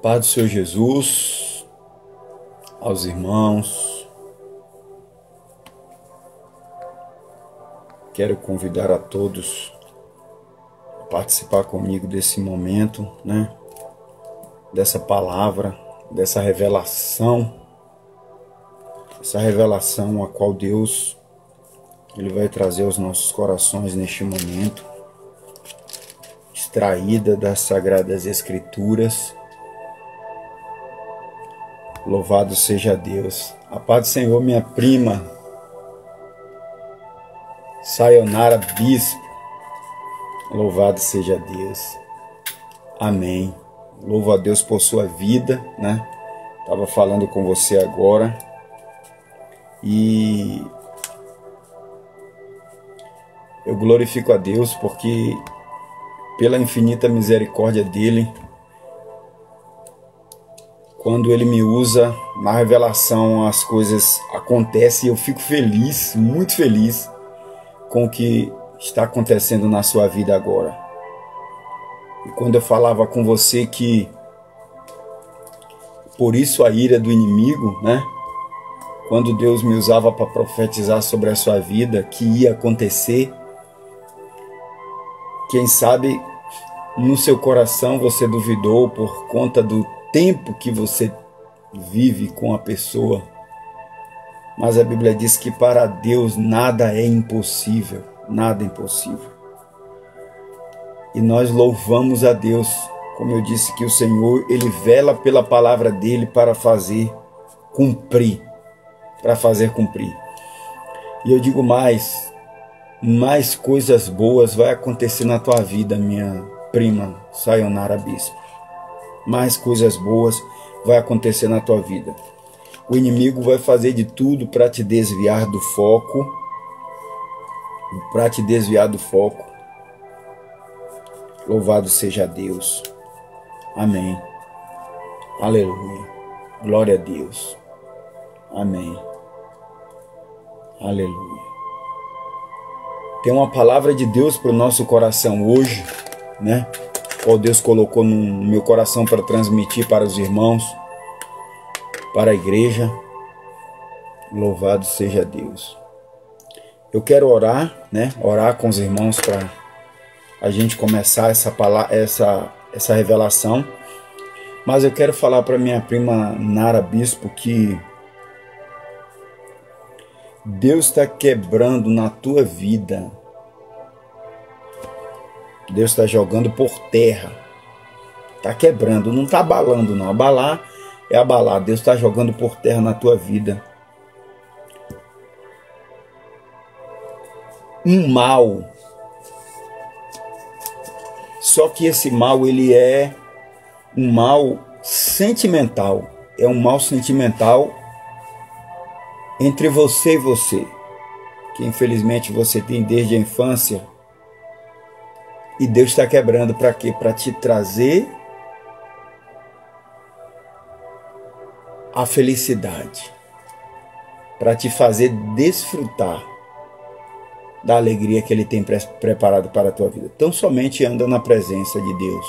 Paz do Senhor Jesus, aos irmãos, quero convidar a todos a participar comigo desse momento, dessa palavra, dessa revelação, a qual Deus Ele vai trazer aos nossos corações neste momento, extraída das Sagradas Escrituras. Louvado seja Deus. A paz do Senhor, minha prima Sayonara Bispo. Louvado seja Deus. Amém. Louvo a Deus por sua vida, Estava falando com você agora. E eu glorifico a Deus porque pela infinita misericórdia dele, quando ele me usa na revelação, as coisas acontecem e eu fico feliz, muito feliz com o que está acontecendo na sua vida agora. E quando eu falava com você que por isso a ira do inimigo, quando Deus me usava para profetizar sobre a sua vida, que ia acontecer, quem sabe no seu coração você duvidou por conta do tempo que você vive com a pessoa, mas a Bíblia diz que para Deus nada é impossível, nada é impossível. E nós louvamos a Deus, como eu disse, que o Senhor, Ele vela pela palavra dEle para fazer cumprir, E eu digo mais coisas boas vai acontecer na tua vida, minha prima Sayonara Bispo. Mais coisas boas vai acontecer na tua vida. O inimigo vai fazer de tudo para te desviar do foco. Louvado seja Deus. Amém. Aleluia. Glória a Deus. Amém. Aleluia. Tem uma palavra de Deus para o nosso coração hoje, qual Deus colocou no meu coração para transmitir para os irmãos, para a igreja. Louvado seja Deus. Eu quero orar, orar com os irmãos para a gente começar essa revelação. Mas eu quero falar para minha prima Nara Bispo que Deus está quebrando na tua vida. Deus está jogando por terra. Está quebrando, não está abalando não. Abalar é abalar. Deus está jogando por terra na tua vida um mal. Só que esse mal, ele é um mal sentimental. É um mal sentimental entre você e você, que infelizmente você tem desde a infância. E Deus está quebrando para quê? Para te trazer a felicidade, para te fazer desfrutar da alegria que Ele tem preparado para a tua vida. Então somente anda na presença de Deus.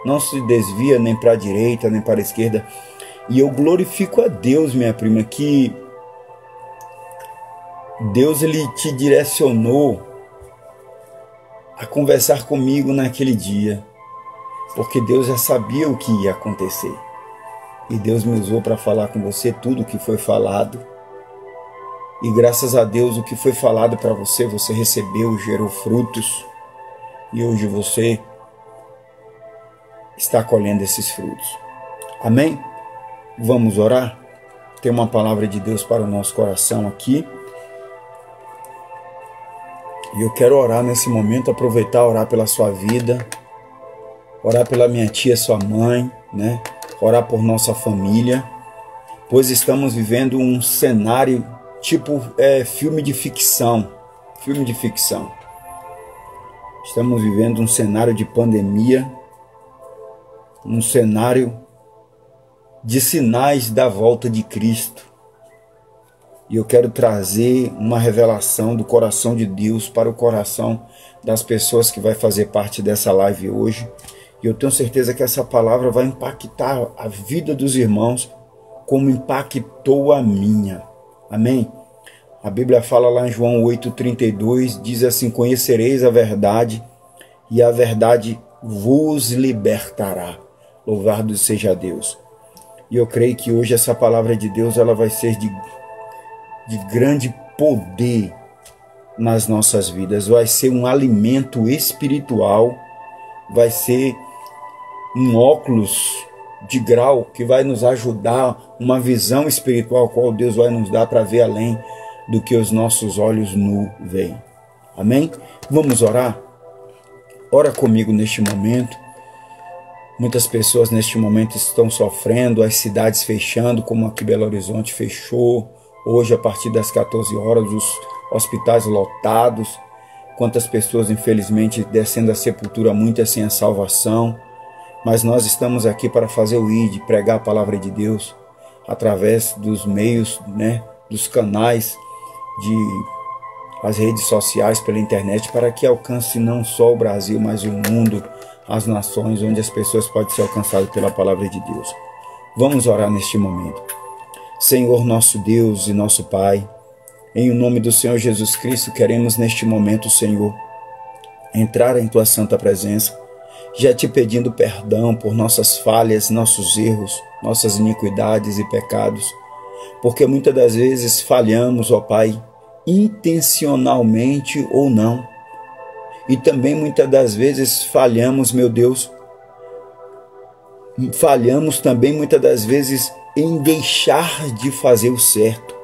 Não se desvia nem para a direita, nem para a esquerda. E eu glorifico a Deus, minha prima, que Deus Ele te direcionou a conversar comigo naquele dia, porque Deus já sabia o que ia acontecer. E Deus me usou para falar com você tudo o que foi falado. E graças a Deus o que foi falado para você, você recebeu, gerou frutos. E hoje você está colhendo esses frutos. Amém? Vamos orar? Tem uma palavra de Deus para o nosso coração aqui. E eu quero orar nesse momento, aproveitar, orar pela sua vida, orar pela minha tia, sua mãe, orar por nossa família, pois estamos vivendo um cenário tipo filme de ficção. Estamos vivendo um cenário de pandemia, um cenário de sinais da volta de Cristo. E eu quero trazer uma revelação do coração de Deus para o coração das pessoas que vai fazer parte dessa live hoje. E eu tenho certeza que essa palavra vai impactar a vida dos irmãos como impactou a minha. Amém? A Bíblia fala lá em João 8,32, diz assim: conhecereis a verdade e a verdade vos libertará. Louvado seja Deus. E eu creio que hoje essa palavra de Deus ela vai ser de grande poder nas nossas vidas. Vai ser um alimento espiritual, vai ser um óculos de grau que vai nos ajudar, uma visão espiritual qual Deus vai nos dar para ver além do que os nossos olhos nu veem. Amém? Vamos orar? Ora comigo neste momento. Muitas pessoas neste momento estão sofrendo, as cidades fechando, como aqui Belo Horizonte fechou. Hoje, a partir das 14 horas, os hospitais lotados. Quantas pessoas, infelizmente, descendo a sepultura, muitas sem a salvação. Mas nós estamos aqui para fazer o ID, pregar a palavra de Deus, através dos meios, dos canais, as redes sociais, pela internet, para que alcance não só o Brasil, mas o mundo, as nações, onde as pessoas podem ser alcançadas pela palavra de Deus. Vamos orar neste momento. Senhor, nosso Deus e nosso Pai, em nome do Senhor Jesus Cristo, queremos neste momento, Senhor, entrar em Tua santa presença, já te pedindo perdão por nossas falhas, nossos erros, nossas iniquidades e pecados, porque muitas das vezes falhamos, ó Pai, intencionalmente ou não. E também muitas das vezes falhamos, meu Deus, falhamos também muitas das vezes em deixar de fazer o certo.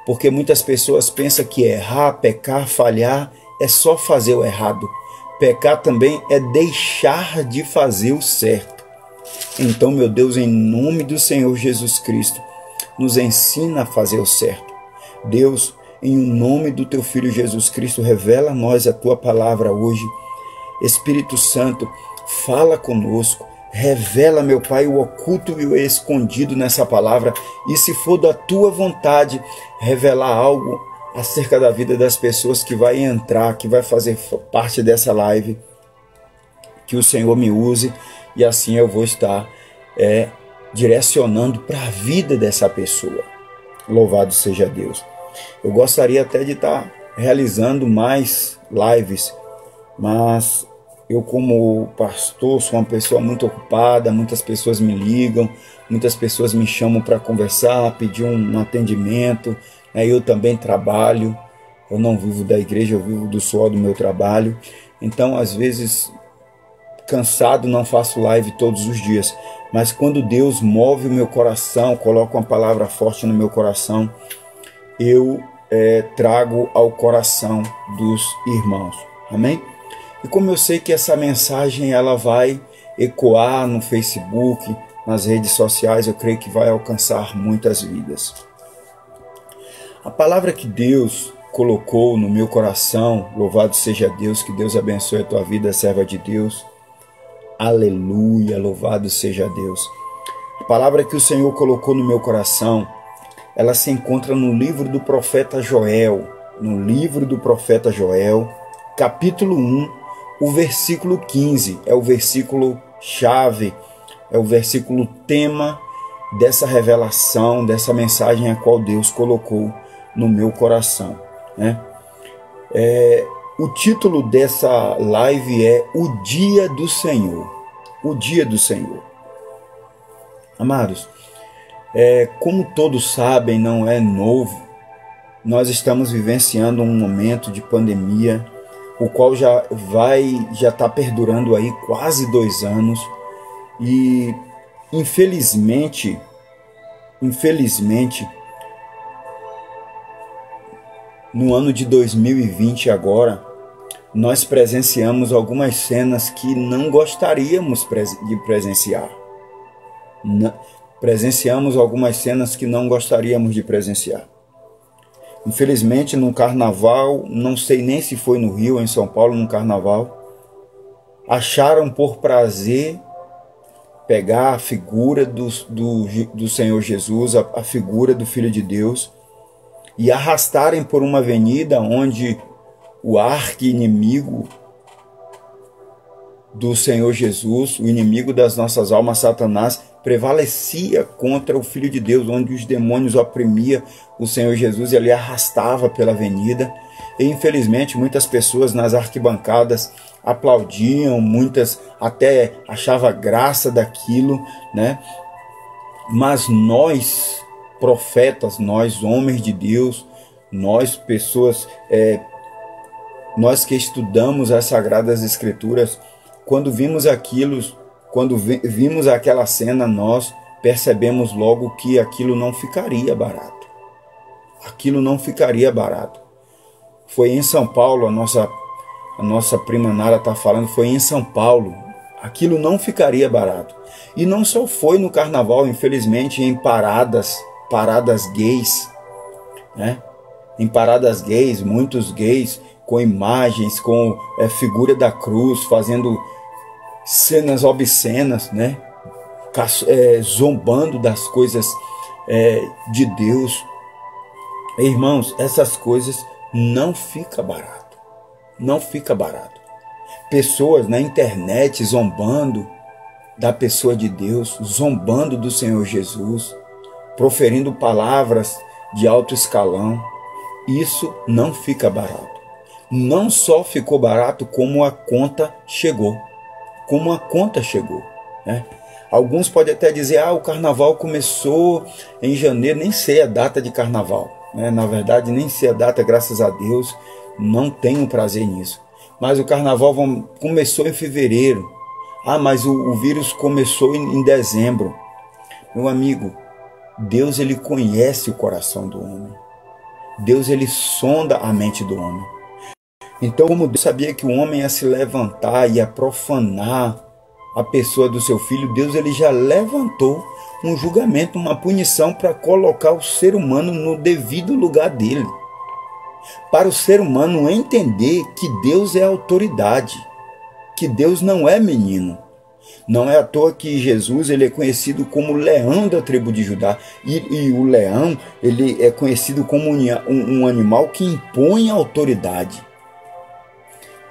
Porque muitas pessoas pensam que errar, pecar, falhar é só fazer o errado. Pecar também é deixar de fazer o certo. Então, meu Deus, em nome do Senhor Jesus Cristo, nos ensina a fazer o certo. Deus, em nome do Teu Filho Jesus Cristo, revela a nós a Tua palavra hoje. Espírito Santo, fala conosco. Revela, meu Pai, o oculto e o escondido nessa palavra. E se for da Tua vontade, revelar algo acerca da vida das pessoas que vai entrar, que vai fazer parte dessa live, que o Senhor me use e assim eu vou estar direcionando para a vida dessa pessoa. Louvado seja Deus. Eu gostaria até de estar realizando mais lives, mas eu, como pastor, sou uma pessoa muito ocupada, muitas pessoas me ligam, muitas pessoas me chamam para conversar, pedir um atendimento. Eu também trabalho, eu não vivo da igreja, eu vivo do suor do meu trabalho. Então, às vezes, cansado, não faço live todos os dias. Mas quando Deus move o meu coração, coloca uma palavra forte no meu coração, eu trago ao coração dos irmãos. Amém? E como eu sei que essa mensagem ela vai ecoar no Facebook, nas redes sociais, eu creio que vai alcançar muitas vidas. A palavra que Deus colocou no meu coração, louvado seja Deus, que Deus abençoe a tua vida, serva de Deus. Aleluia, louvado seja Deus. A palavra que o Senhor colocou no meu coração, ela se encontra no livro do profeta Joel, capítulo 1, o versículo 15, é o versículo chave, é o versículo tema dessa revelação, dessa mensagem a qual Deus colocou no meu coração. O título dessa live é O Dia do Senhor. O Dia do Senhor. Amados, como todos sabem, não é novo, nós estamos vivenciando um momento de pandemia, o qual já está perdurando aí quase 2 anos, e infelizmente, no ano de 2020 agora, nós presenciamos algumas cenas que não gostaríamos de presenciar. Presenciamos algumas cenas que não gostaríamos de presenciar. Infelizmente, no carnaval, não sei nem se foi no Rio ou em São Paulo, no carnaval, acharam por prazer pegar a figura do Senhor Jesus, a figura do Filho de Deus, e arrastarem por uma avenida onde o arqui-inimigo do Senhor Jesus, o inimigo das nossas almas, Satanás, prevalecia contra o Filho de Deus, onde os demônios oprimia o Senhor Jesus e ele arrastava pela avenida. E infelizmente muitas pessoas nas arquibancadas aplaudiam, muitas até achavam graça daquilo, né? Mas nós, profetas, nós homens de Deus, nós pessoas, nós que estudamos as Sagradas Escrituras, quando vimos aquilo, quando vimos aquela cena, nós percebemos logo que aquilo não ficaria barato. Aquilo não ficaria barato. Foi em São Paulo, a nossa prima Nara está falando, foi em São Paulo. Aquilo não ficaria barato. E não só foi no carnaval, infelizmente, em paradas gays, né? Em paradas gays, muitos gays com imagens, com figura da cruz, fazendo cenas obscenas, né? Zombando das coisas de Deus. Irmãos, essas coisas não fica barato. Não fica barato. Pessoas na internet zombando da pessoa de Deus, zombando do Senhor Jesus, proferindo palavras de alto escalão. Isso não fica barato. Não só ficou barato, como a conta chegou. Como a conta chegou, né? Alguns podem até dizer, o carnaval começou em janeiro, nem sei a data de carnaval, né? Na verdade, nem sei a data, graças a Deus, não tenho prazer nisso. Mas o carnaval começou em fevereiro. Mas o vírus começou em dezembro. Meu amigo, Deus, ele conhece o coração do homem. Deus, ele sonda a mente do homem. Então, como Deus sabia que o homem ia se levantar, ia profanar a pessoa do seu filho, Deus, ele já levantou um julgamento, uma punição para colocar o ser humano no devido lugar dele. Para o ser humano entender que Deus é autoridade, que Deus não é menino. Não é à toa que Jesus, ele é conhecido como o leão da tribo de Judá. E o leão, ele é conhecido como um animal que impõe autoridade.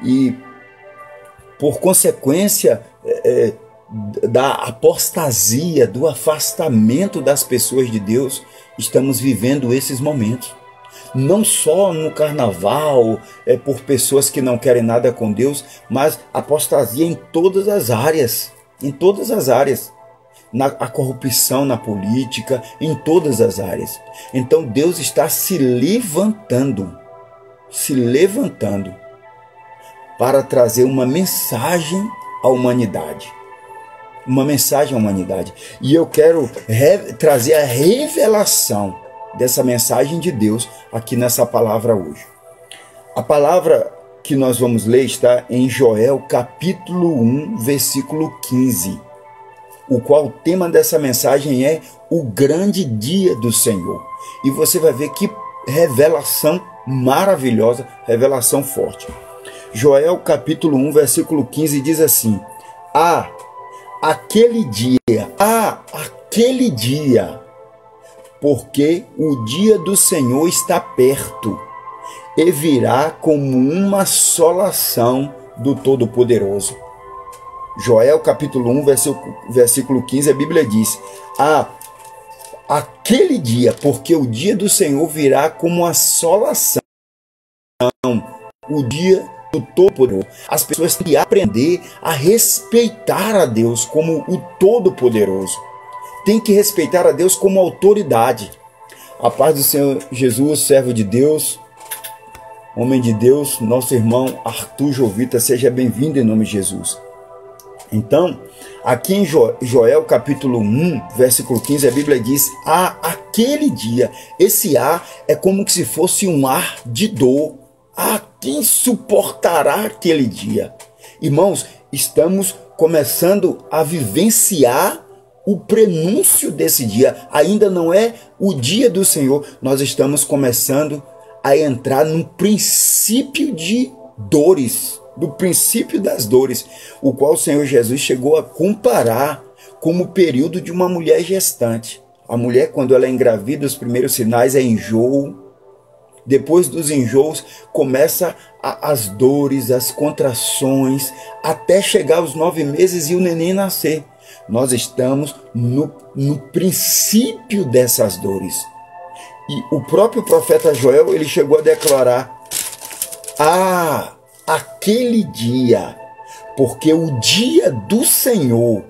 E por consequência da apostasia, do afastamento das pessoas de Deus, estamos vivendo esses momentos. Não só no carnaval, por pessoas que não querem nada com Deus, mas apostasia em todas as áreas. Em todas as áreas. A corrupção na política, em todas as áreas. Então Deus está se levantando para trazer uma mensagem à humanidade. Uma mensagem à humanidade. E eu quero trazer a revelação dessa mensagem de Deus aqui nessa palavra hoje. A palavra que nós vamos ler está em Joel capítulo 1, versículo 15, o qual o tema dessa mensagem é o grande dia do Senhor. E você vai ver que revelação maravilhosa, revelação forte. Joel capítulo 1, versículo 15 diz assim: aquele dia, porque o dia do Senhor está perto, e virá como uma assolação do Todo-Poderoso. Joel capítulo 1, versículo 15, a Bíblia diz: aquele dia, porque o dia do Senhor virá como uma assolação, o dia do Todo-Poderoso. As pessoas têm que aprender a respeitar a Deus como o Todo-Poderoso. Tem que respeitar a Deus como autoridade. A paz do Senhor Jesus, servo de Deus, homem de Deus, nosso irmão Arthur Jovita, seja bem-vindo em nome de Jesus. Então, aqui em Joel capítulo 1, versículo 15, a Bíblia diz: aquele dia. Esse é como se fosse um ar de dor. Quem suportará aquele dia? Irmãos, estamos começando a vivenciar o prenúncio desse dia. Ainda não é o dia do Senhor. Nós estamos começando a entrar num princípio de dores, do princípio das dores, o qual o Senhor Jesus chegou a comparar como o período de uma mulher gestante. A mulher, quando ela é engravida, os primeiros sinais é enjoo, Depois dos enjoos, começa as dores, as contrações, até chegar aos 9 meses e o neném nascer. Nós estamos no princípio dessas dores. E o próprio profeta Joel, ele chegou a declarar: aquele dia, porque o dia do Senhor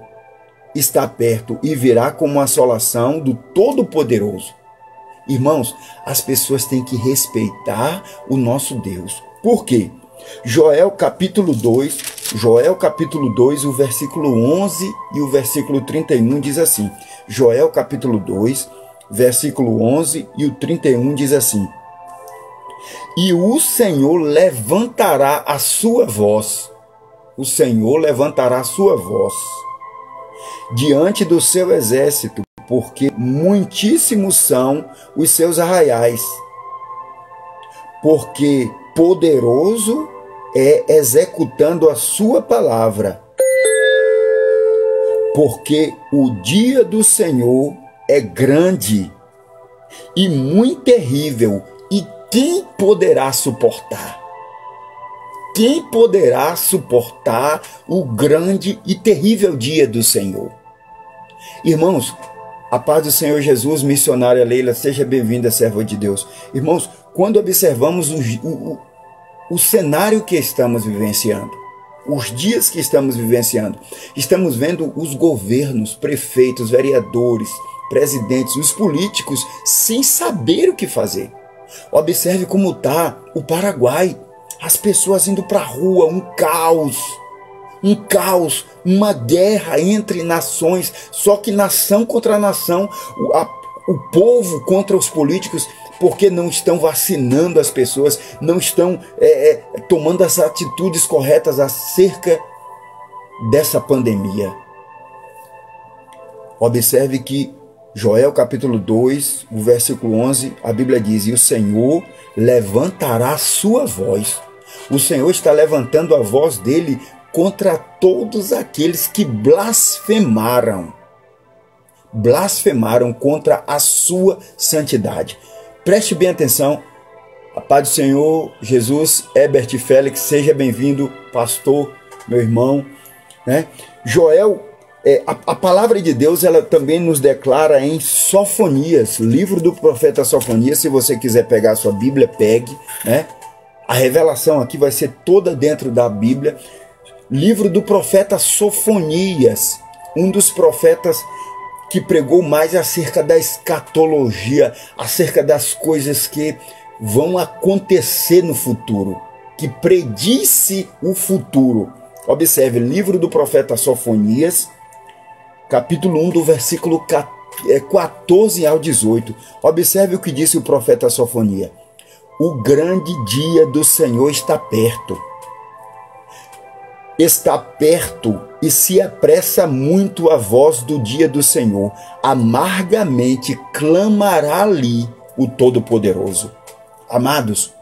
está perto e virá como assolação do Todo-Poderoso. Irmãos, as pessoas têm que respeitar o nosso Deus. Por quê? Joel capítulo 2, o versículo 11 e o versículo 31 diz assim. Joel capítulo 2, versículo 11 e o 31 diz assim: E o Senhor levantará a sua voz. O Senhor levantará a sua voz diante do seu exército, porque muitíssimos são os seus arraiais. Porque poderoso é executando a sua palavra. Porque o dia do Senhor é grande e muito terrível, e quem poderá suportar? Quem poderá suportar o grande e terrível dia do Senhor? Irmãos, a paz do Senhor Jesus, missionária Leila, seja bem-vinda, serva de Deus. Irmãos, quando observamos o cenário que estamos vivenciando, os dias que estamos vivenciando, estamos vendo os governos, prefeitos, vereadores, presidentes, os políticos, sem saber o que fazer. Observe como está o Paraguai. As pessoas indo para a rua, um caos, uma guerra entre nações, só que nação contra nação, o povo contra os políticos, porque não estão vacinando as pessoas, não estão tomando as atitudes corretas acerca dessa pandemia. Observe que Joel capítulo 2, o versículo 11, a Bíblia diz: E o Senhor levantará a sua voz. O Senhor está levantando a voz dele contra todos aqueles que blasfemaram contra a sua santidade. Preste bem atenção. A paz do Senhor Jesus, Herbert Félix, seja bem-vindo, pastor, meu irmão, né? Joel, a palavra de Deus, ela também nos declara em Sofonias, livro do profeta Sofonias. Se você quiser pegar a sua Bíblia, pegue, né? A revelação aqui vai ser toda dentro da Bíblia. Livro do profeta Sofonias, um dos profetas que pregou mais acerca da escatologia, acerca das coisas que vão acontecer no futuro, que predisse o futuro. Observe, livro do profeta Sofonias, capítulo 1, do versículo 14 ao 18. Observe o que disse o profeta Sofonias. O grande dia do Senhor está perto. Está perto e se apressa muito a voz do dia do Senhor. Amargamente clamará ali o Todo-Poderoso. Amados,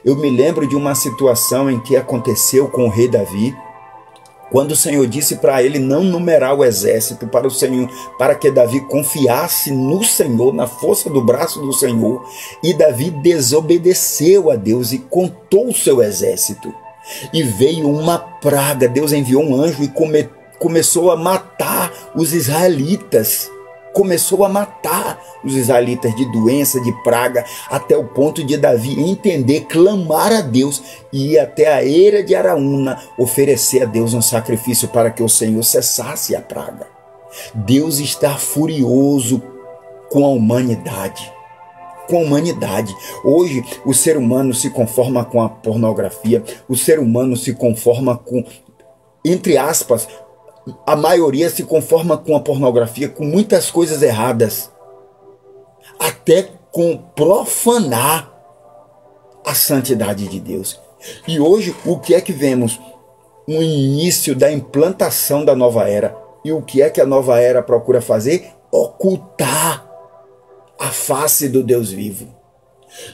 eu me lembro de uma situação em que aconteceu com o rei Davi, quando o Senhor disse para ele não numerar o exército para o Senhor, para que Davi confiasse no Senhor, na força do braço do Senhor, e Davi desobedeceu a Deus e contou o seu exército. E veio uma praga, Deus enviou um anjo e começou a matar os israelitas. Começou a matar os israelitas de doença, de praga, até o ponto de Davi entender, clamar a Deus e ir até a eira de Araúna, oferecer a Deus um sacrifício para que o Senhor cessasse a praga. Deus está furioso com a humanidade. Hoje o ser humano se conforma com a pornografia, o ser humano se conforma com, entre aspas, a maioria se conforma com a pornografia, com muitas coisas erradas, até com profanar a santidade de Deus. E hoje o que é que vemos? Um início da implantação da nova era. E o que é que a nova era procura fazer? Ocultar a face do Deus vivo.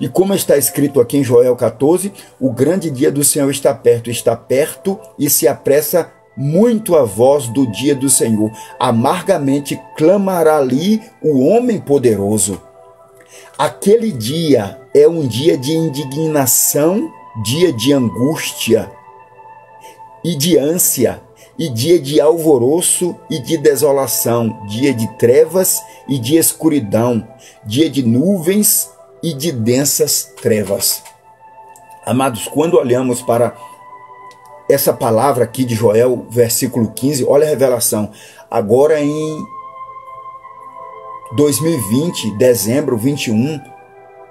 E como está escrito aqui em Joel 14, o grande dia do Senhor está perto e se apressa muito a voz do dia do Senhor. Amargamente clamará ali o homem poderoso. Aquele dia é um dia de indignação, dia de angústia e de ânsia, e dia de alvoroço e de desolação, dia de trevas e de escuridão, dia de nuvens e de densas trevas. Amados, quando olhamos para essa palavra aqui de Joel, versículo 15, olha a revelação. Agora em 2020, dezembro 21,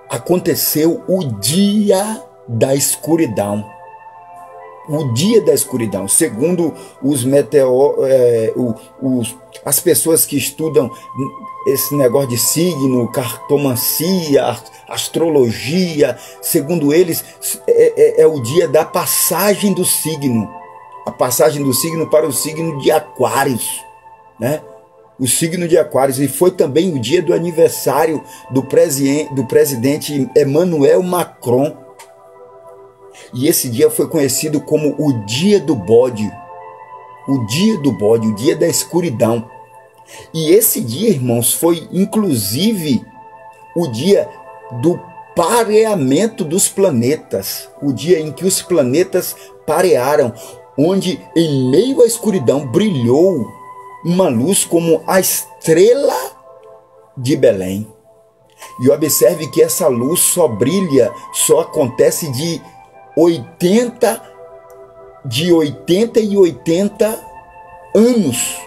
aconteceu o dia da escuridão. O dia da escuridão, segundo os as pessoas que estudam esse negócio de signo, cartomancia, astrologia, segundo eles, é o dia da passagem do signo. A passagem do signo para o signo de Aquários, né? O signo de Aquários. E foi também o dia do aniversário do presidente Emmanuel Macron. E esse dia foi conhecido como o dia do bode. O dia do bode, o dia da escuridão. E esse dia, irmãos, foi inclusive o dia do pareamento dos planetas. O dia em que os planetas parearam, onde em meio à escuridão brilhou uma luz como a estrela de Belém. E observe que essa luz só brilha, só acontece de 80 e 80 anos.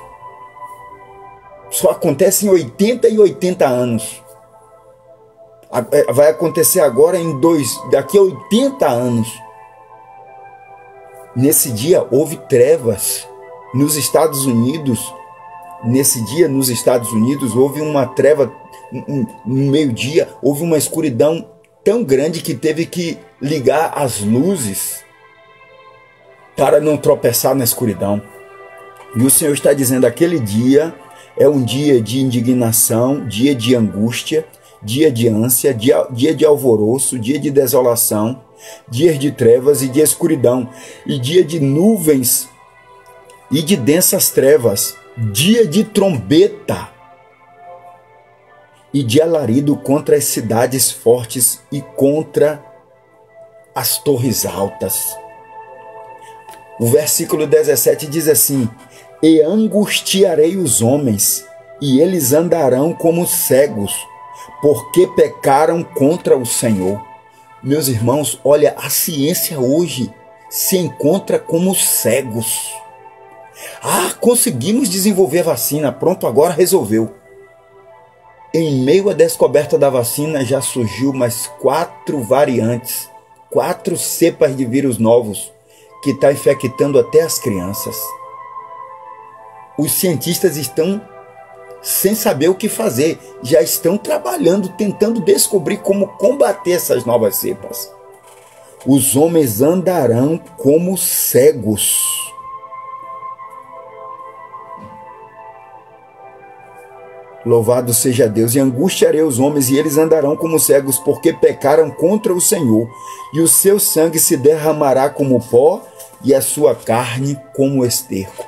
Só acontece em 80 e 80 anos. Vai acontecer agora daqui a 80 anos. Nesse dia houve trevas nos Estados Unidos. Nesse dia nos Estados Unidos houve uma treva no meio-dia, houve uma escuridão tão grande que teve que ligar as luzes para não tropeçar na escuridão. E o Senhor está dizendo: aquele dia é um dia de indignação, dia de angústia, dia de ânsia, dia de alvoroço, dia de desolação, dia de trevas e de escuridão, e dia de nuvens e de densas trevas, dia de trombeta e de alarido contra as cidades fortes e contra as torres altas. O versículo 17 diz assim: e angustiarei os homens, e eles andarão como cegos, porque pecaram contra o Senhor. Meus irmãos, olha, a ciência hoje se encontra como cegos. Conseguimos desenvolver vacina, pronto, agora resolveu. Em meio à descoberta da vacina já surgiu mais 4 variantes, 4 cepas de vírus novos, que está infectando até as crianças. Os cientistas estão sem saber o que fazer, já estão trabalhando, tentando descobrir como combater essas novas cepas. Os homens andarão como cegos. Louvado seja Deus. E angustiarei os homens, e eles andarão como cegos, porque pecaram contra o Senhor, e o seu sangue se derramará como pó, e a sua carne como esterco.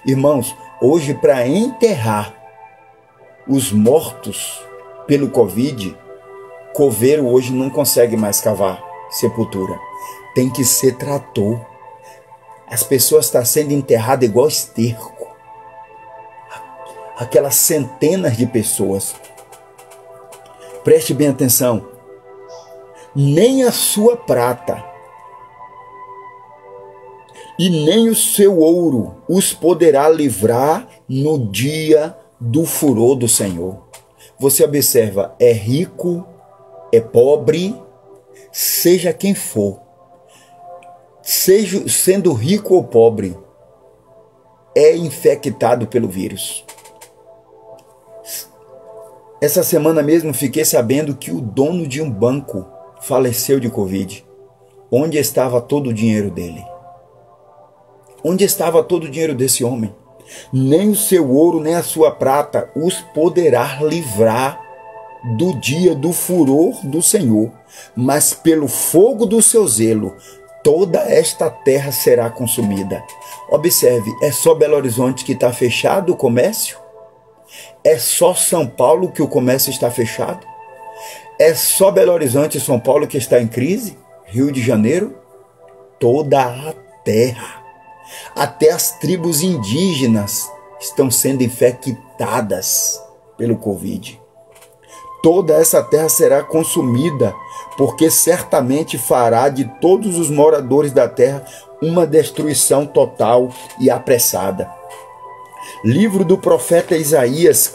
Irmãos, hoje, para enterrar os mortos pelo Covid, coveiro hoje não consegue mais cavar sepultura. Tem que ser trator. As pessoas estão sendo enterradas igual esterco. Aquelas centenas de pessoas. Preste bem atenção. Nem a sua prata e nem o seu ouro os poderá livrar no dia do furor do Senhor. Você observa, é rico, é pobre, seja quem for, sendo rico ou pobre, é infectado pelo vírus. Essa semana mesmo fiquei sabendo que o dono de um banco faleceu de Covid. Onde estava todo o dinheiro dele? Onde estava todo o dinheiro desse homem? Nem o seu ouro, nem a sua prata os poderá livrar do dia do furor do Senhor, mas pelo fogo do seu zelo, toda esta terra será consumida. Observe, é só Belo Horizonte que está fechado o comércio? É só São Paulo que o comércio está fechado? É só Belo Horizonte e São Paulo que está em crise? Rio de Janeiro? Toda a terra. Até as tribos indígenas estão sendo infectadas pelo Covid. Toda essa terra será consumida, porque certamente fará de todos os moradores da terra uma destruição total e apressada. Livro do profeta Isaías,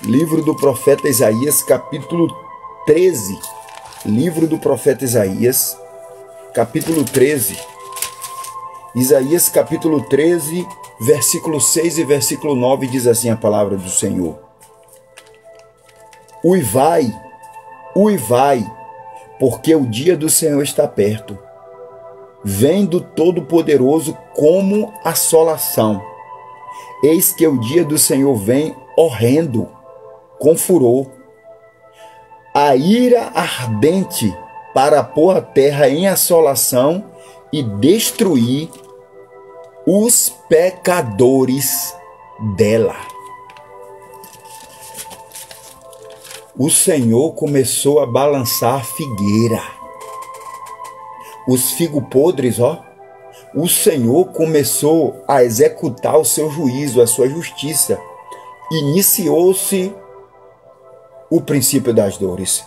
livro do profeta Isaías, capítulo 13. Livro do profeta Isaías, capítulo 13. Isaías, capítulo 13, versículo 6 e versículo 9, diz assim a palavra do Senhor. Uivai, porque o dia do Senhor está perto. Vem do Todo-Poderoso como assolação. Eis que o dia do Senhor vem horrendo, com furor. A ira ardente para pôr a terra em assolação e destruir os pecadores dela. O Senhor começou a balançar a figueira. Os figos podres, o Senhor começou a executar o seu juízo, a sua justiça. Iniciou-se o princípio das dores.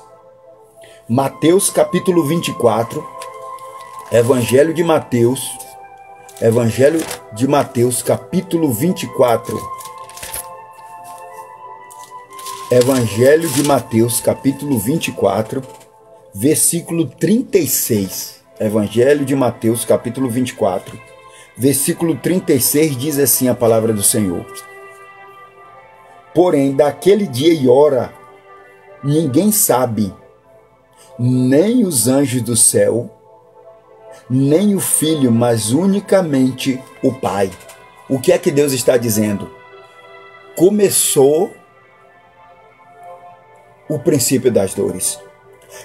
Mateus capítulo 24, Evangelho de Mateus, capítulo 24. Evangelho de Mateus, capítulo 24, versículo 36. Evangelho de Mateus, capítulo 24, versículo 36, diz assim a palavra do Senhor. Porém, daquele dia e hora, ninguém sabe, nem os anjos do céu, nem o Filho, mas unicamente o Pai. O que é que Deus está dizendo? Começou o princípio das dores.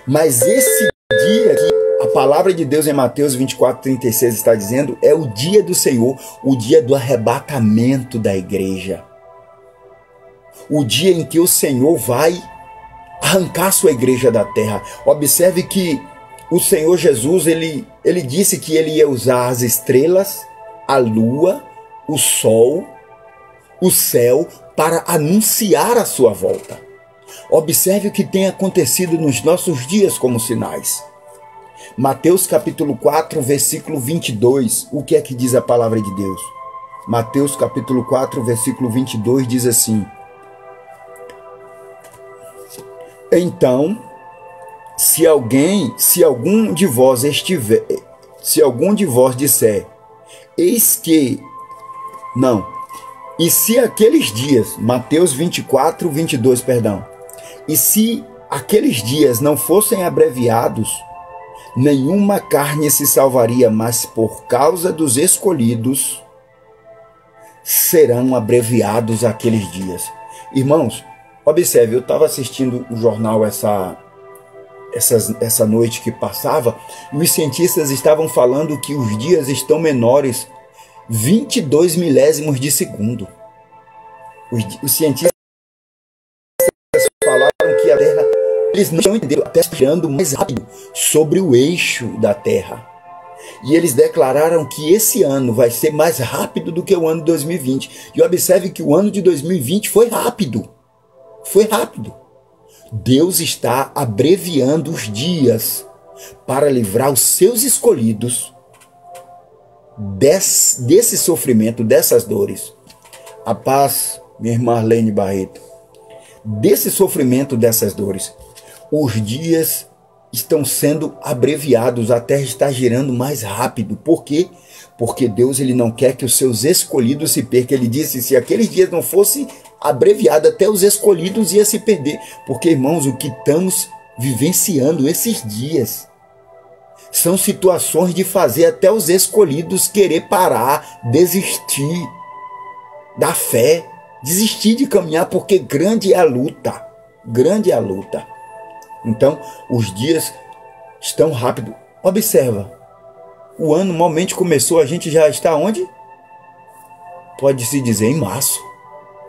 Mas esse dia que a palavra de Deus em Mateus 24, 36 está dizendo, é o dia do Senhor, o dia do arrebatamento da igreja. O dia em que o Senhor vai arrancar sua igreja da terra. Observe que o Senhor Jesus, ele disse que ele ia usar as estrelas, a lua, o sol, o céu, para anunciar a sua volta. Observe o que tem acontecido nos nossos dias como sinais. Mateus capítulo 4, versículo 22. O que é que diz a palavra de Deus? Mateus capítulo 4, versículo 22 diz assim: Então, se algum de vós disser, eis que... Não. E se aqueles dias, Mateus 24, 22, perdão. E se aqueles dias não fossem abreviados, nenhuma carne se salvaria, mas por causa dos escolhidos, serão abreviados aqueles dias. Irmãos, observe, eu estava assistindo o jornal essa noite que passava, e os cientistas estavam falando que os dias estão menores 22 milésimos de segundo. Os cientistas falaram que a Terra, eles não entenderam, a Terra está girando mais rápido sobre o eixo da Terra. E eles declararam que esse ano vai ser mais rápido do que o ano de 2020. E observe que o ano de 2020 foi rápido. Foi rápido. Deus está abreviando os dias para livrar os seus escolhidos desse sofrimento, dessas dores. A paz, minha irmã Arlene Barreto. Desse sofrimento, dessas dores. Os dias estão sendo abreviados, a terra está girando mais rápido. Por quê? Porque Deus, ele não quer que os seus escolhidos se percam. Ele disse, se aqueles dias não fossem abreviados, até os escolhidos iam se perder. Porque, irmãos, o que estamos vivenciando esses dias são situações de fazer até os escolhidos querer parar, desistir da fé, desistir de caminhar, porque grande é a luta. Grande é a luta. Então, os dias estão rápidos. Observa, o ano normalmente começou, a gente já está onde? Pode-se dizer em março.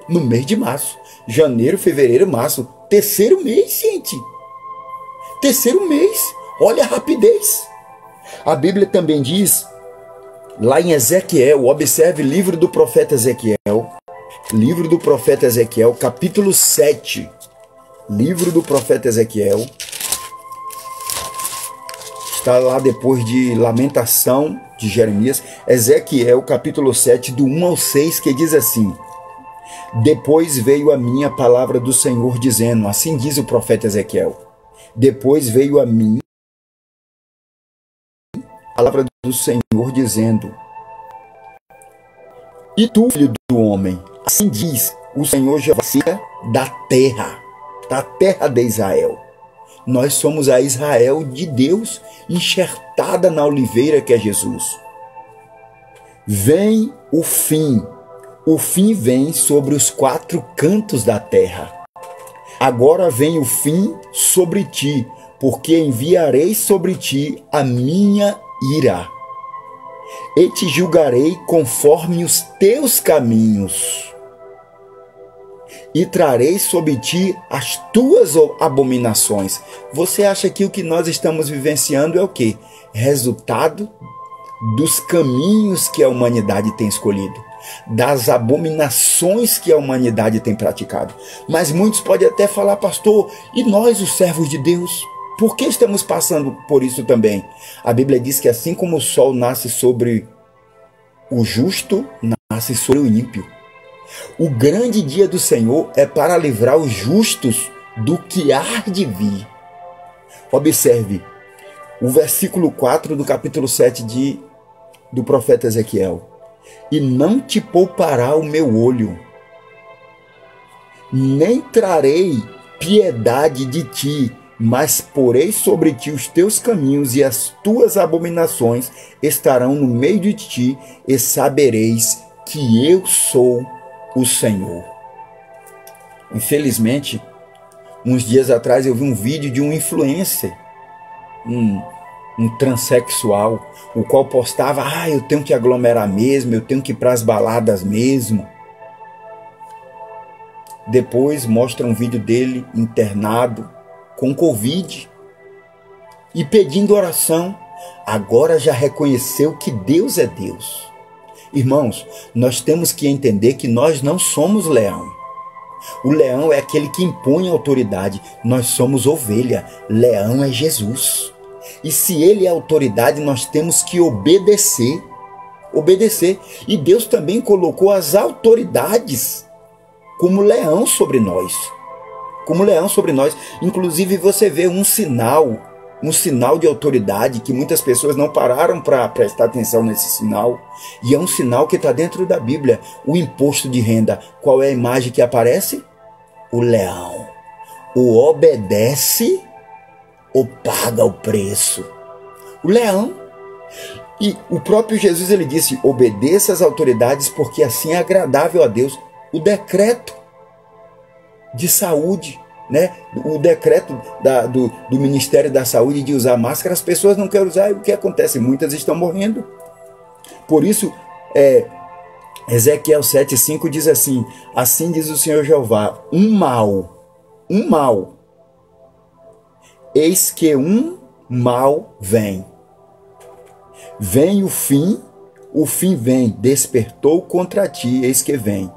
no mês de março. Janeiro, fevereiro, março. Terceiro mês, gente. Terceiro mês. Olha a rapidez. A Bíblia também diz, lá em Ezequiel, observe livro do profeta Ezequiel. Livro do profeta Ezequiel, capítulo 7. Livro do profeta Ezequiel. Está lá depois de lamentação de Jeremias. Ezequiel, capítulo 7, do 1 ao 6, que diz assim: depois veio a mim a palavra do Senhor dizendo, assim diz o profeta Ezequiel, depois veio a mim a palavra do Senhor dizendo, e tu, filho do homem, assim diz o Senhor Jeová da terra de Israel. Nós somos a Israel de Deus, enxertada na oliveira que é Jesus. Vem o fim vem sobre os quatro cantos da terra. Agora vem o fim sobre ti, porque enviarei sobre ti a minha ira, e te julgarei conforme os teus caminhos, e trarei sobre ti as tuas abominações. Você acha que o que nós estamos vivenciando é o quê? Resultado dos caminhos que a humanidade tem escolhido, das abominações que a humanidade tem praticado. Mas muitos podem até falar, pastor, e nós, os servos de Deus, por que estamos passando por isso também? A Bíblia diz que assim como o sol nasce sobre o justo, nasce sobre o ímpio. O grande dia do Senhor é para livrar os justos do que há de vir. Observe o versículo 4 do capítulo 7 do profeta Ezequiel. E não te poupará o meu olho, nem trarei piedade de ti, mas porei sobre ti os teus caminhos, e as tuas abominações estarão no meio de ti, e sabereis que eu sou o Senhor. Infelizmente, uns dias atrás eu vi um vídeo de um influencer, um transexual, o qual postava, eu tenho que aglomerar mesmo, eu tenho que ir para as baladas mesmo. Depois mostra um vídeo dele internado com Covid e pedindo oração. Agora já reconheceu que Deus é Deus. Irmãos, nós temos que entender que nós não somos leão. O leão é aquele que impõe autoridade. Nós somos ovelha. Leão é Jesus. E se ele é autoridade, nós temos que obedecer. Obedecer. E Deus também colocou as autoridades como leão sobre nós. Como leão sobre nós. Inclusive você vê um sinal de autoridade que muitas pessoas não pararam para prestar atenção nesse sinal. E é um sinal que está dentro da Bíblia. O imposto de renda. Qual é a imagem que aparece? O leão. O obedece ou paga o preço. O leão. E o próprio Jesus, ele disse, obedeça às autoridades porque assim é agradável a Deus. O decreto de saúde, né? O decreto do Ministério da Saúde de usar máscara, as pessoas não querem usar. E o que acontece? Muitas estão morrendo. Por isso, Ezequiel 7,5 diz assim, assim diz o Senhor Jeová, um mal, eis que um mal vem. Vem o fim vem, despertou contra ti, eis que vem.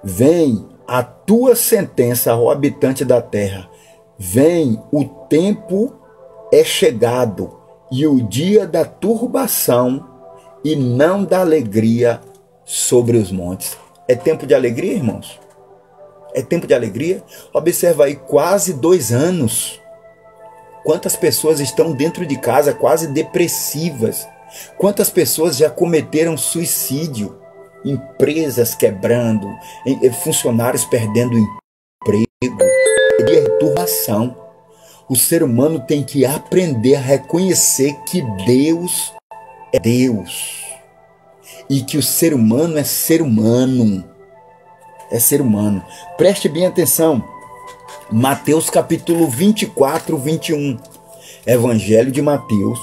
Vem a tua sentença, ó habitante da terra. Vem, o tempo é chegado, e o dia da turbação, e não da alegria sobre os montes. É tempo de alegria, irmãos? É tempo de alegria? Observa aí, quase 2 anos. Quantas pessoas estão dentro de casa quase depressivas? Quantas pessoas já cometeram suicídio? Empresas quebrando, funcionários perdendo emprego, perturbação. O ser humano tem que aprender a reconhecer que Deus é Deus e que o ser humano é ser humano. É ser humano. Preste bem atenção. Mateus capítulo 24, 21. Evangelho de Mateus,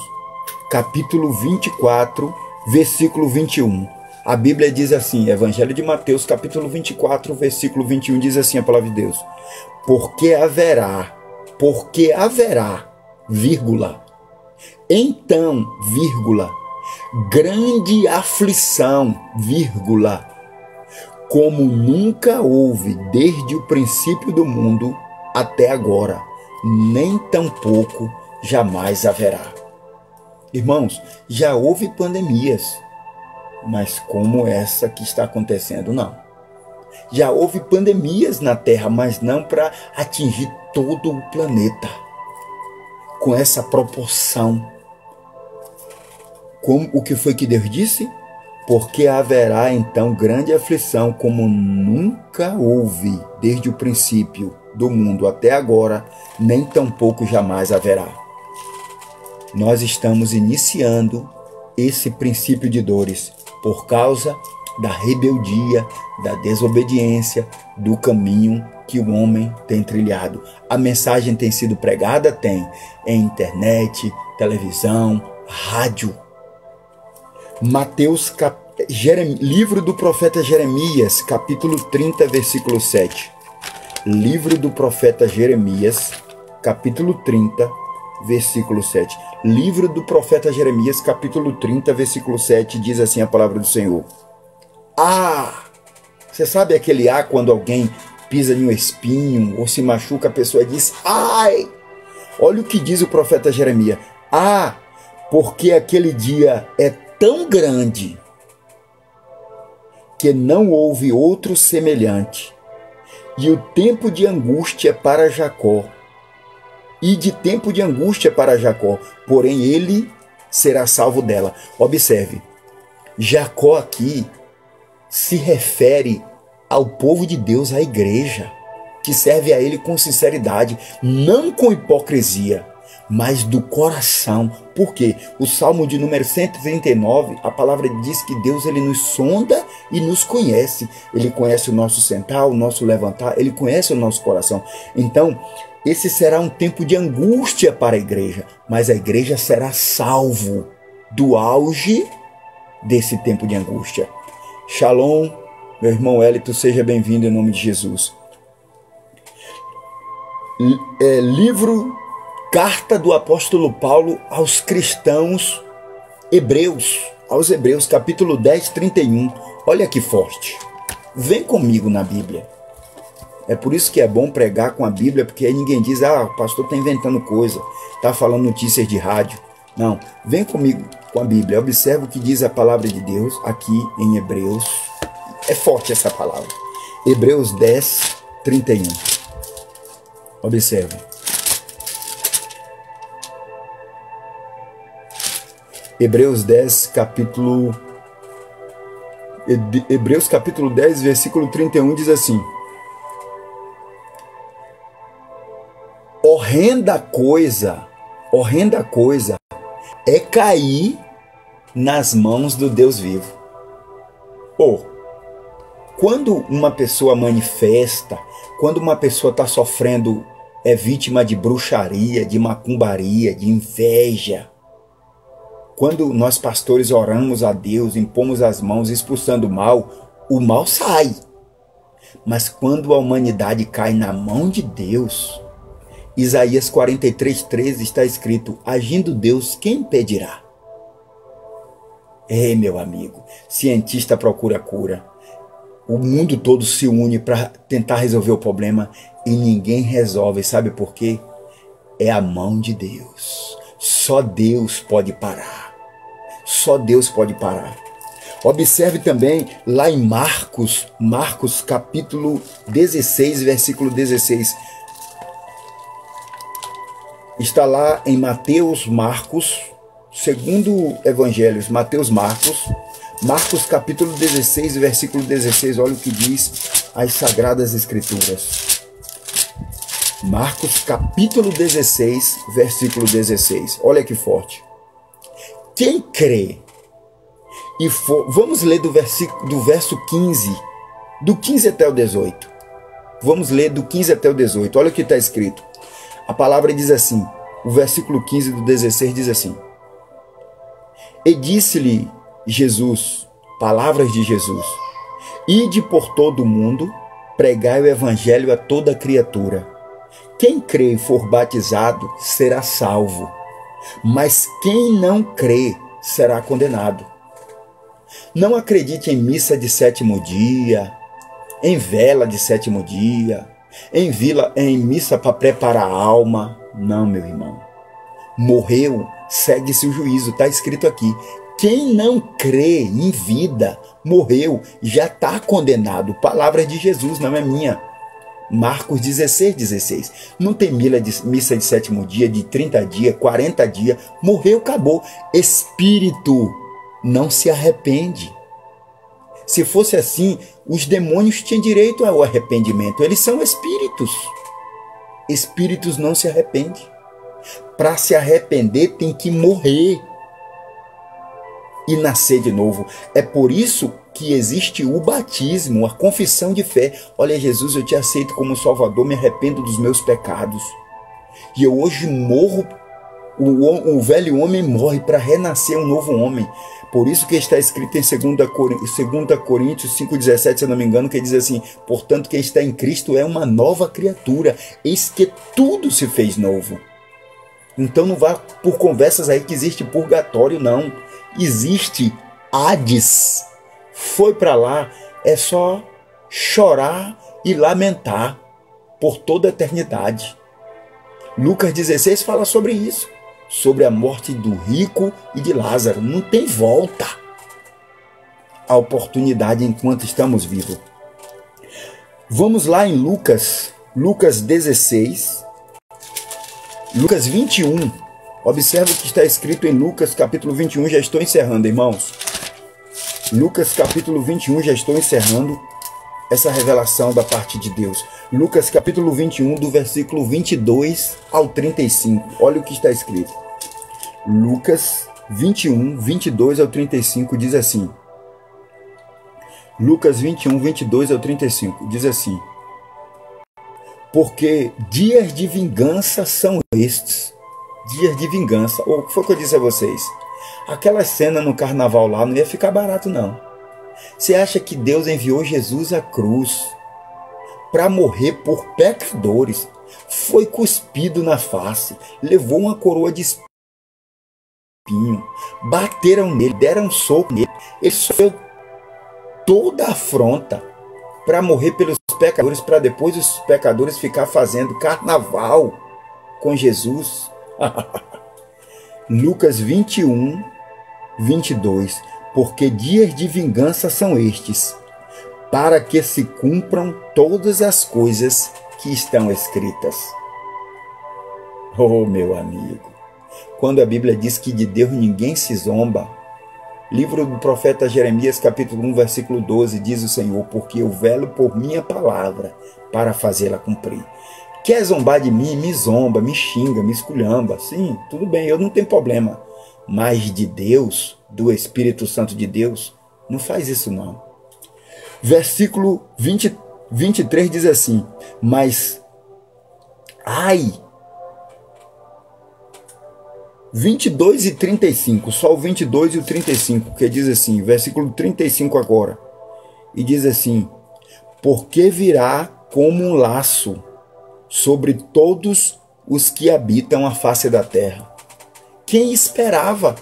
capítulo 24, versículo 21. A Bíblia diz assim, Evangelho de Mateus, capítulo 24, versículo 21, diz assim a palavra de Deus. Porque haverá, vírgula, então, vírgula, grande aflição, vírgula, como nunca houve desde o princípio do mundo até agora, nem tampouco jamais haverá. Irmãos, já houve pandemias, mas como essa que está acontecendo, não. Já houve pandemias na Terra, mas não para atingir todo o planeta, com essa proporção. Como o que foi que Deus disse? Porque haverá então grande aflição, como nunca houve desde o princípio do mundo até agora, nem tampouco jamais haverá. Nós estamos iniciando esse princípio de dores por causa da rebeldia, da desobediência, do caminho que o homem tem trilhado. A mensagem tem sido pregada? Tem. Em internet, televisão, rádio. Livro do profeta Jeremias, capítulo 30, versículo 7. Livro do profeta Jeremias, capítulo 30, versículo 7. Livro do profeta Jeremias, capítulo 30, versículo 7, diz assim a palavra do Senhor. Você sabe aquele quando alguém pisa em um espinho ou se machuca, a pessoa diz, ai! Olha o que diz o profeta Jeremias. Porque aquele dia é tão grande que não houve outro semelhante, e o tempo de angústia para Jacó, porém ele será salvo dela. Observe, Jacó aqui se refere ao povo de Deus, à igreja, que serve a ele com sinceridade, não com hipocrisia, mas do coração. Por quê? O Salmo de número 139, a palavra diz que Deus ele nos sonda e nos conhece. Ele conhece o nosso sentar, o nosso levantar, ele conhece o nosso coração. Então, esse será um tempo de angústia para a igreja, mas a igreja será salvo do auge desse tempo de angústia. Shalom, meu irmão Hélito, seja bem-vindo em nome de Jesus. Carta do apóstolo Paulo aos cristãos aos Hebreus, capítulo 10, 31. Olha que forte. Vem comigo na Bíblia. É por isso que é bom pregar com a Bíblia, porque aí ninguém diz, o pastor está inventando coisa, está falando notícias de rádio. Não, vem comigo com a Bíblia. Observa o que diz a palavra de Deus aqui em Hebreus. É forte essa palavra. Hebreus 10, 31. Observe. Hebreus capítulo 10, versículo 31 diz assim: Horrenda coisa é cair nas mãos do Deus vivo. Quando uma pessoa manifesta, quando uma pessoa está sofrendo, é vítima de bruxaria, de macumbaria, de inveja, quando nós pastores oramos a Deus, impomos as mãos expulsando o mal sai. Mas quando a humanidade cai na mão de Deus, Isaías 43:13 está escrito: agindo Deus, quem impedirá? Meu amigo, cientista procura cura. O mundo todo se une para tentar resolver o problema e ninguém resolve. Sabe por quê? É a mão de Deus. Só Deus pode parar. Só Deus pode parar. Observe também lá em Marcos capítulo 16, versículo 16. Está lá em Marcos, segundo evangelhos, Marcos capítulo 16, versículo 16. Olha o que diz as Sagradas Escrituras. Marcos capítulo 16, versículo 16. Olha que forte. Quem crê e for... Vamos ler do verso 15, do 15 até o 18. Vamos ler do 15 até o 18. Olha o que está escrito. A palavra diz assim, o versículo 15 do 16 diz assim: E disse-lhe Jesus: Palavras de Jesus. Ide por todo o mundo, pregai o evangelho a toda criatura. Quem crê e for batizado será salvo, mas quem não crê será condenado. Não acredite em missa de sétimo dia, em vela de sétimo dia, em missa para preparar a alma. Não, meu irmão. Morreu, segue-se o juízo, está escrito aqui. Quem não crê em vida, morreu, já está condenado. Palavra de Jesus, não é minha. Marcos 16:16. Não tem missa de sétimo dia, de 30 dias, 40 dias. Morreu, acabou. Espírito não se arrepende. Se fosse assim, os demônios tinham direito ao arrependimento. Eles são espíritos. Espíritos não se arrependem. Para se arrepender tem que morrer e nascer de novo. É por isso que existe o batismo, a confissão de fé. Olha, Jesus, eu te aceito como Salvador, me arrependo dos meus pecados. E eu hoje morro, o velho homem morre para renascer um novo homem. Por isso que está escrito em 2 Coríntios 5,17, se eu não me engano, que diz assim: portanto, quem está em Cristo é uma nova criatura, eis que tudo se fez novo. Então não vá por conversas aí que existe purgatório, não. Existe Hades. Foi para lá, é só chorar e lamentar por toda a eternidade. Lucas 16 fala sobre isso, sobre a morte do rico e de Lázaro. Não tem volta a oportunidade enquanto estamos vivos. Vamos lá em Lucas 16, Lucas 21. Observe o que está escrito em Lucas capítulo 21, já estou encerrando, irmãos. Lucas capítulo 21, já estou encerrando essa revelação da parte de Deus. Lucas capítulo 21, do versículo 22 ao 35. Olha o que está escrito. Lucas 21, 22 ao 35 diz assim. Lucas 21, 22 ao 35 diz assim: porque dias de vingança são estes. Dias de vingança. O que foi que eu disse a vocês? Aquela cena no carnaval lá não ia ficar barato, não. Você acha que Deus enviou Jesus à cruz para morrer por pecadores? Foi cuspido na face, levou uma coroa de espinho, bateram nele, deram um soco nele. Ele sofreu toda a afronta para morrer pelos pecadores, para depois os pecadores ficar fazendo carnaval com Jesus. Lucas 21, 22. Porque dias de vingança são estes, para que se cumpram todas as coisas que estão escritas. Oh, meu amigo, quando a Bíblia diz que de Deus ninguém se zomba, livro do profeta Jeremias, capítulo 1, versículo 12, diz o Senhor: porque eu velo por minha palavra para fazê-la cumprir. Quer zombar de mim? Me zomba, me xinga, me esculhamba. Sim, tudo bem, eu não tenho problema. Mas de Deus, do Espírito Santo de Deus, não faz isso não. Versículo 23 diz assim: mas, ai, 22 e 35, só o 22 e o 35, que diz assim, versículo 35 agora, e diz assim: porque virá como um laço sobre todos os que habitam a face da terra. Quem esperava?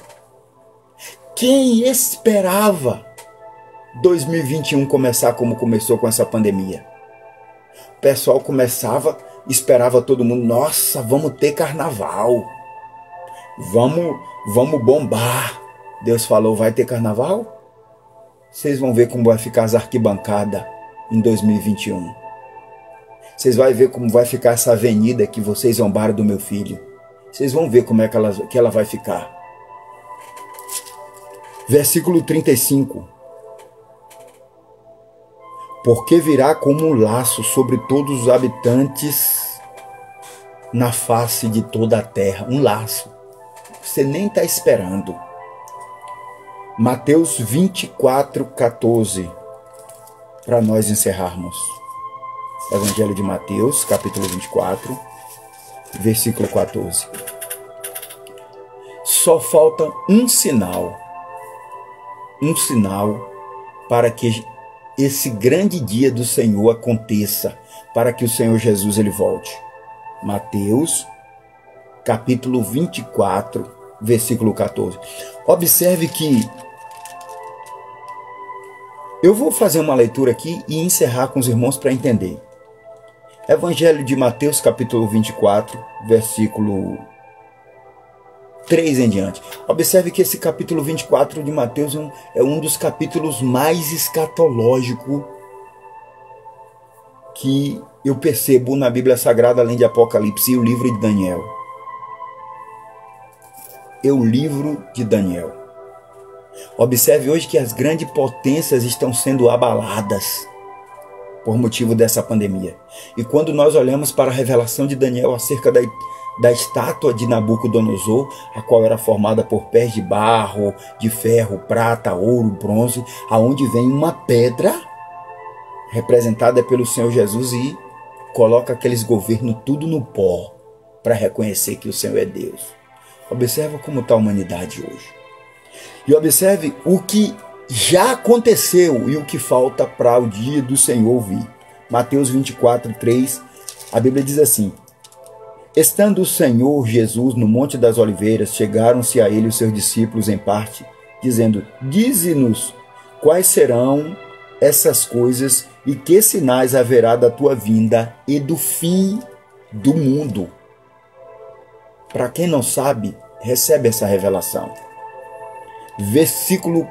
Quem esperava 2021 começar como começou com essa pandemia? O pessoal esperava todo mundo: nossa, vamos ter carnaval. Vamos bombar. Deus falou: vai ter carnaval? Vocês vão ver como vai ficar as arquibancadas em 2021. Vocês vão ver como vai ficar essa avenida que vocês zombaram do meu filho. Vocês vão ver como é que ela vai ficar. Versículo 35. Porque virá como um laço sobre todos os habitantes na face de toda a terra. Um laço. Você nem está esperando. Mateus 24, 14. Para nós encerrarmos. Evangelho de Mateus, capítulo 24, versículo 14. Só falta um sinal para que esse grande dia do Senhor aconteça, para que o Senhor Jesus ele volte. Mateus, capítulo 24, versículo 14. Observe que eu vou fazer uma leitura aqui e encerrar com os irmãos para entender. Evangelho de Mateus, capítulo 24, versículo 3 em diante. Observe que esse capítulo 24 de Mateus é um dos capítulos mais escatológicos que eu percebo na Bíblia Sagrada, além de Apocalipse e o livro de Daniel. É o livro de Daniel. Observe hoje que as grandes potências estão sendo abaladas por motivo dessa pandemia. E quando nós olhamos para a revelação de Daniel acerca da estátua de Nabucodonosor, a qual era formada por pés de barro, de ferro, prata, ouro, bronze, aonde vem uma pedra representada pelo Senhor Jesus e coloca aqueles governos tudo no pó para reconhecer que o Senhor é Deus. Observa como está a humanidade hoje. E observe o que já aconteceu e o que falta para o dia do Senhor vir. Mateus 24, 3, a Bíblia diz assim: estando o Senhor Jesus no Monte das Oliveiras, chegaram-se a ele os seus discípulos em parte, dizendo: dize-nos quais serão essas coisas e que sinais haverá da tua vinda e do fim do mundo. Para quem não sabe, recebe essa revelação. Versículo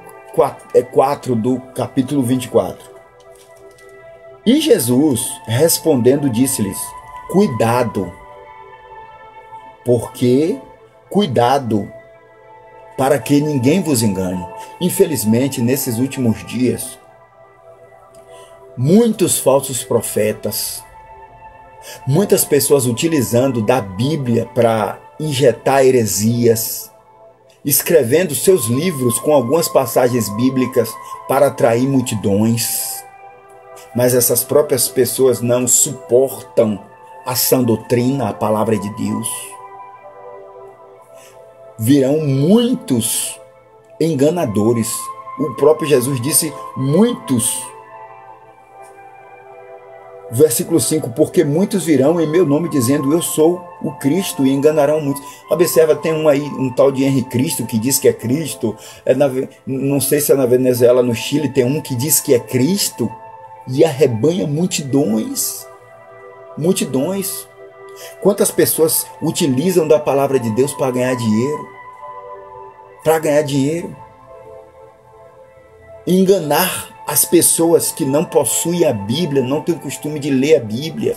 4 do capítulo 24. E Jesus, respondendo, disse-lhes: cuidado, cuidado, para que ninguém vos engane. Infelizmente, nesses últimos dias, muitos falsos profetas, muitas pessoas utilizando da Bíblia para injetar heresias, escrevendo seus livros com algumas passagens bíblicas para atrair multidões. Mas essas próprias pessoas não suportam a sã doutrina, a palavra de Deus. Virão muitos enganadores. O próprio Jesus disse muitos. Versículo 5, porque muitos virão em meu nome dizendo eu sou o Cristo e enganarão muitos. Observa, tem um tal de Henrique Cristo que diz que é Cristo. Não sei se é na Venezuela, no Chile, tem um que diz que é Cristo e arrebanha multidões. Multidões. Quantas pessoas utilizam da palavra de Deus para ganhar dinheiro? Para ganhar dinheiro. Enganar as pessoas que não possuem a Bíblia, não têm o costume de ler a Bíblia,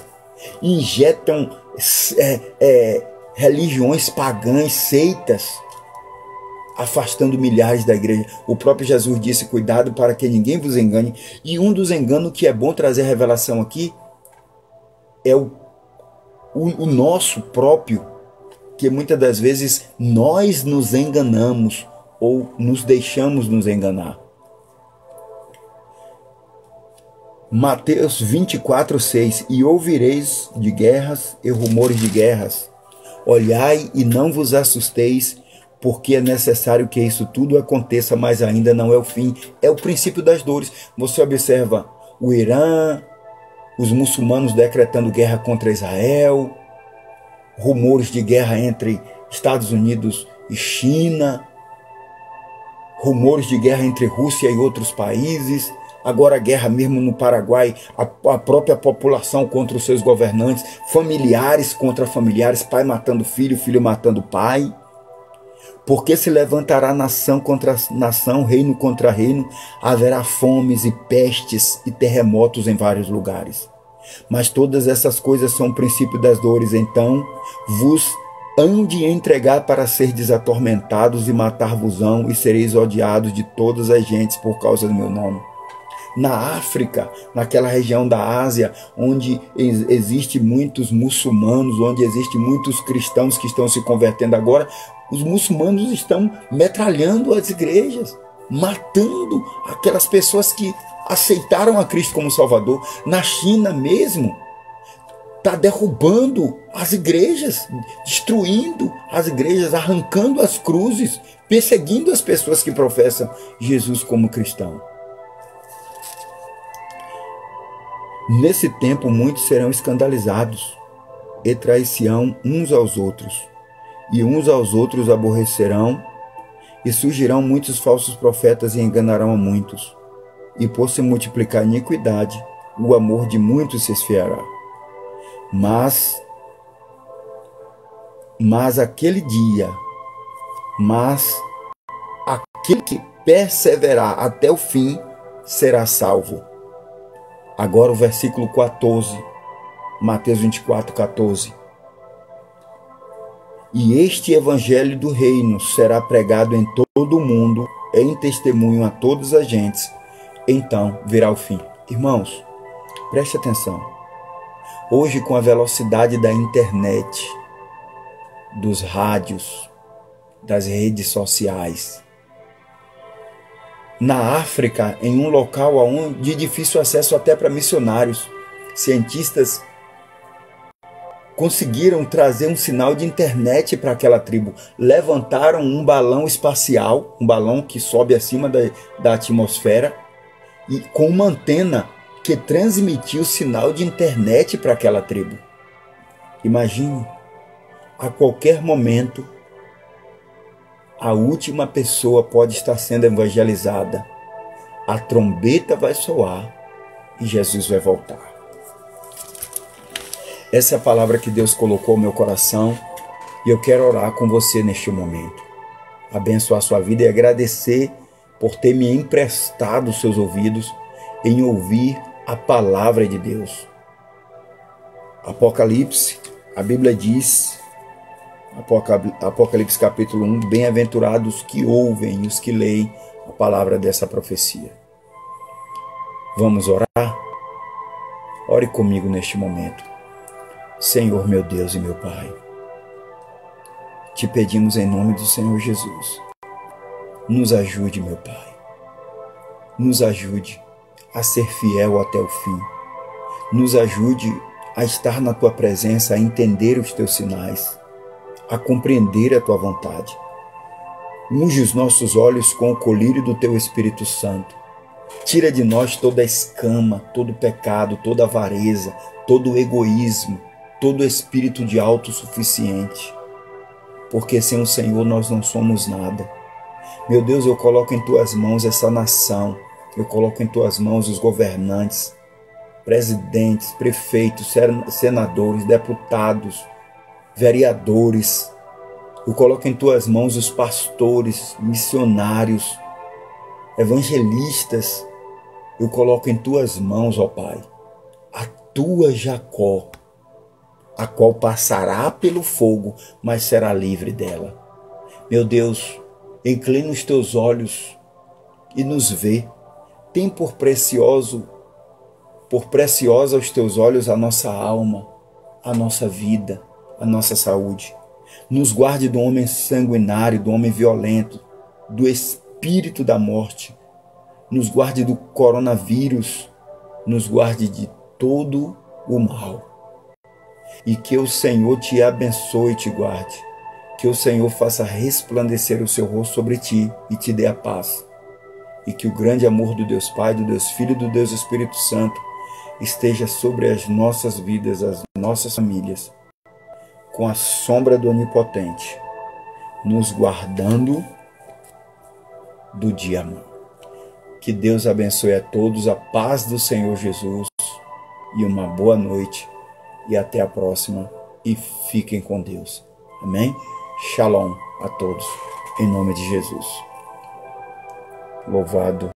injetam religiões pagãs, seitas, afastando milhares da igreja. O próprio Jesus disse: cuidado para que ninguém vos engane. E um dos enganos que é bom trazer a revelação aqui é o nosso próprio, que muitas das vezes nós nos enganamos ou nos deixamos nos enganar. Mateus 24, 6. E ouvireis de guerras e rumores de guerras. Olhai e não vos assusteis, porque é necessário que isso tudo aconteça, mas ainda não é o fim. É o princípio das dores. Você observa o Irã, os muçulmanos decretando guerra contra Israel, rumores de guerra entre Estados Unidos e China, rumores de guerra entre Rússia e outros países. Agora a guerra mesmo no Paraguai, a própria população contra os seus governantes, familiares contra familiares, pai matando filho, filho matando pai. Porque se levantará nação contra nação, reino contra reino, haverá fomes e pestes e terremotos em vários lugares. Mas todas essas coisas são o princípio das dores, então vos hão de entregar para serdes atormentados e matar-vos-ão, e sereis odiados de todas as gentes por causa do meu nome. Na África, naquela região da Ásia, onde existe muitos muçulmanos, onde existe muitos cristãos que estão se convertendo agora, os muçulmanos estão metralhando as igrejas, matando aquelas pessoas que aceitaram a Cristo como Salvador. Na China mesmo, está derrubando as igrejas, destruindo as igrejas, arrancando as cruzes, perseguindo as pessoas que professam Jesus como cristão. Nesse tempo muitos serão escandalizados e trair-se-ão uns aos outros, e uns aos outros aborrecerão, e surgirão muitos falsos profetas e enganarão a muitos. E por se multiplicar a iniquidade, o amor de muitos se esfriará. Mas aquele que perseverar até o fim será salvo. Agora o versículo 14, Mateus 24, 14. E este evangelho do reino será pregado em todo o mundo, em testemunho a todas as gentes, então virá o fim. Irmãos, preste atenção. Hoje, com a velocidade da internet, dos rádios, das redes sociais, na África, em um local de difícil acesso até para missionários, cientistas conseguiram trazer um sinal de internet para aquela tribo. Levantaram um balão espacial, um balão que sobe acima da atmosfera, e com uma antena que transmitiu o sinal de internet para aquela tribo. Imagine, a qualquer momento, a última pessoa pode estar sendo evangelizada. A trombeta vai soar e Jesus vai voltar. Essa é a palavra que Deus colocou no meu coração e eu quero orar com você neste momento. Abençoar a sua vida e agradecer por ter me emprestado os seus ouvidos em ouvir a palavra de Deus. Apocalipse, a Bíblia diz, Apocalipse capítulo 1, bem-aventurados os que ouvem e os que leem a palavra dessa profecia. Vamos orar? Ore comigo neste momento. Senhor, meu Deus e meu Pai, te pedimos em nome do Senhor Jesus, nos ajude, meu Pai, nos ajude a ser fiel até o fim, nos ajude a estar na Tua presença, a entender os Teus sinais, a compreender a Tua vontade. Unge os nossos olhos com o colírio do Teu Espírito Santo. Tira de nós toda a escama, todo o pecado, toda a avareza, todo o egoísmo, todo o espírito de autossuficiente. Porque sem o Senhor nós não somos nada. Meu Deus, eu coloco em Tuas mãos essa nação. Eu coloco em Tuas mãos os governantes, presidentes, prefeitos, senadores, deputados, vereadores. Eu coloco em Tuas mãos os pastores, missionários, evangelistas. Eu coloco em Tuas mãos, ó Pai, a Tua Jacó, a qual passará pelo fogo, mas será livre dela. Meu Deus, inclina os Teus olhos e nos vê. Tem por preciosa aos Teus olhos a nossa alma, a nossa vida, a nossa saúde. Nos guarde do homem sanguinário, do homem violento, do espírito da morte. Nos guarde do coronavírus, nos guarde de todo o mal. E que o Senhor te abençoe e te guarde. Que o Senhor faça resplandecer o seu rosto sobre ti e te dê a paz. E que o grande amor do Deus Pai, do Deus Filho e do Deus Espírito Santo esteja sobre as nossas vidas, as nossas famílias, com a sombra do Onipotente, nos guardando do dia mau. Que Deus abençoe a todos, a paz do Senhor Jesus e uma boa noite. E até a próxima. E fiquem com Deus. Amém? Shalom a todos. Em nome de Jesus. Louvado